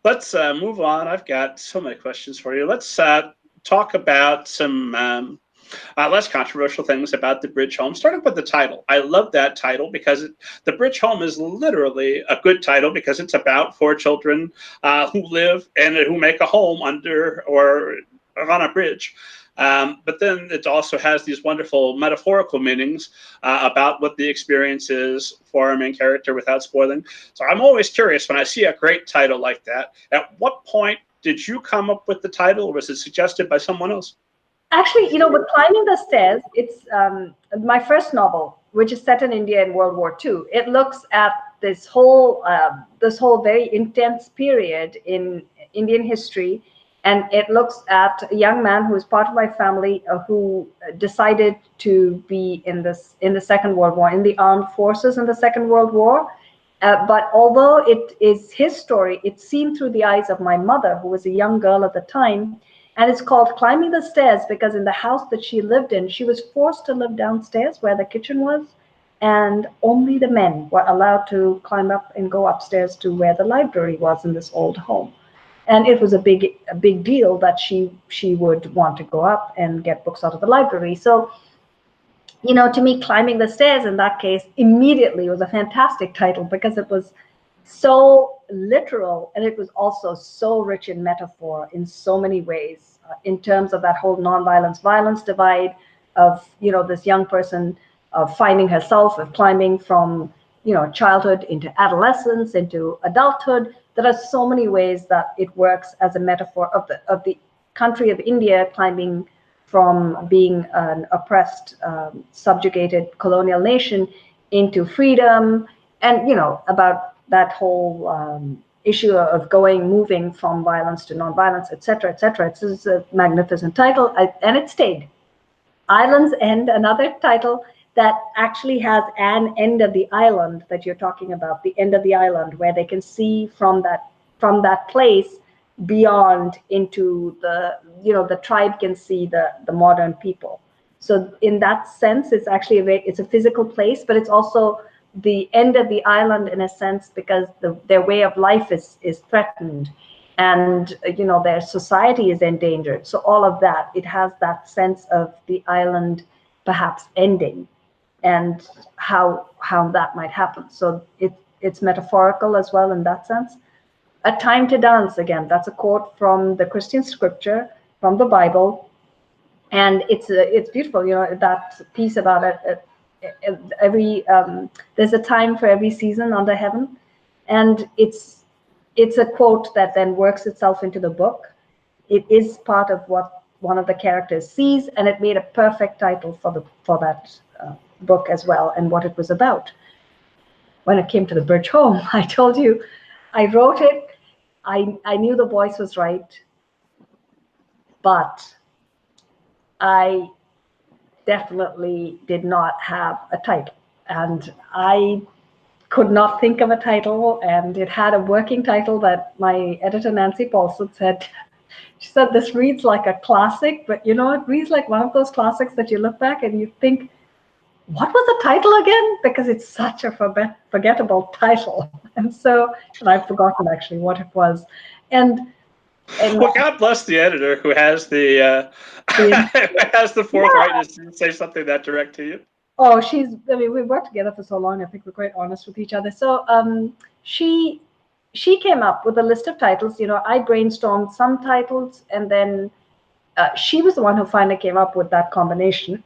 Let's move on. I've got so many questions for you. Let's talk about some less controversial things about the Bridge Home. Starting with the title. I love that title because the Bridge Home is literally a good title because it's about four children who live and who make a home under or on a bridge. But then it also has these wonderful metaphorical meanings about what the experience is for our main character without spoiling. So I'm always curious when I see a great title like that, at what point did you come up with the title, or was it suggested by someone else? Actually, with Climbing the Stairs, it's my first novel, which is set in India in World War II. It looks at this whole very intense period in Indian history, and it looks at a young man who is part of my family who decided to be in the Second World War, in the armed forces in the Second World War. But although it is his story, it's seen through the eyes of my mother, who was a young girl at the time. And it's called Climbing the Stairs because in the house that she lived in, she was forced to live downstairs where the kitchen was, and only the men were allowed to climb up and go upstairs to where the library was in this old home. And it was a big deal that she would want to go up and get books out of the library. So, to me, Climbing the Stairs in that case immediately was a fantastic title because it was so literal, and it was also so rich in metaphor in so many ways, in terms of that whole violence divide of this young person finding herself, of climbing from childhood into adolescence into adulthood. There are so many ways that it works as a metaphor of the country of India climbing from being an oppressed, subjugated colonial nation into freedom, and about that whole issue of moving from violence to nonviolence, etc., etc. It's a magnificent title, and it stayed. Island's End, another title that actually has an end of the island that you're talking about, the end of the island, where they can see from that place beyond into the tribe can see the modern people. So in that sense, it's actually it's a physical place, but it's also the end of the island in a sense because their way of life is threatened, and their society is endangered. So all of that, it has that sense of the island perhaps ending and how that might happen. So it's metaphorical as well in that sense. A Time to Dance, again, that's a quote from the Christian scripture, from the Bible, and it's beautiful. That piece about it. There's a time for every season under heaven, and it's a quote that then works itself into the book. It is part of what one of the characters sees, and it made a perfect title for that book as well, and what it was about. When it came to the Bridge Home, I told you, I wrote it. I knew the voice was right, but I definitely did not have a title, and I could not think of a title, and it had a working title that my editor Nancy Paulson said. She said, this reads like a classic, but it reads like one of those classics that you look back and you think, what was the title again? Because it's such a forgettable title. And I've forgotten actually what it was. And well, God bless the editor who has the forthrightness to say something that direct to you. Oh, we've worked together for so long. I think we're quite honest with each other. So she came up with a list of titles. I brainstormed some titles, and then she was the one who finally came up with that combination.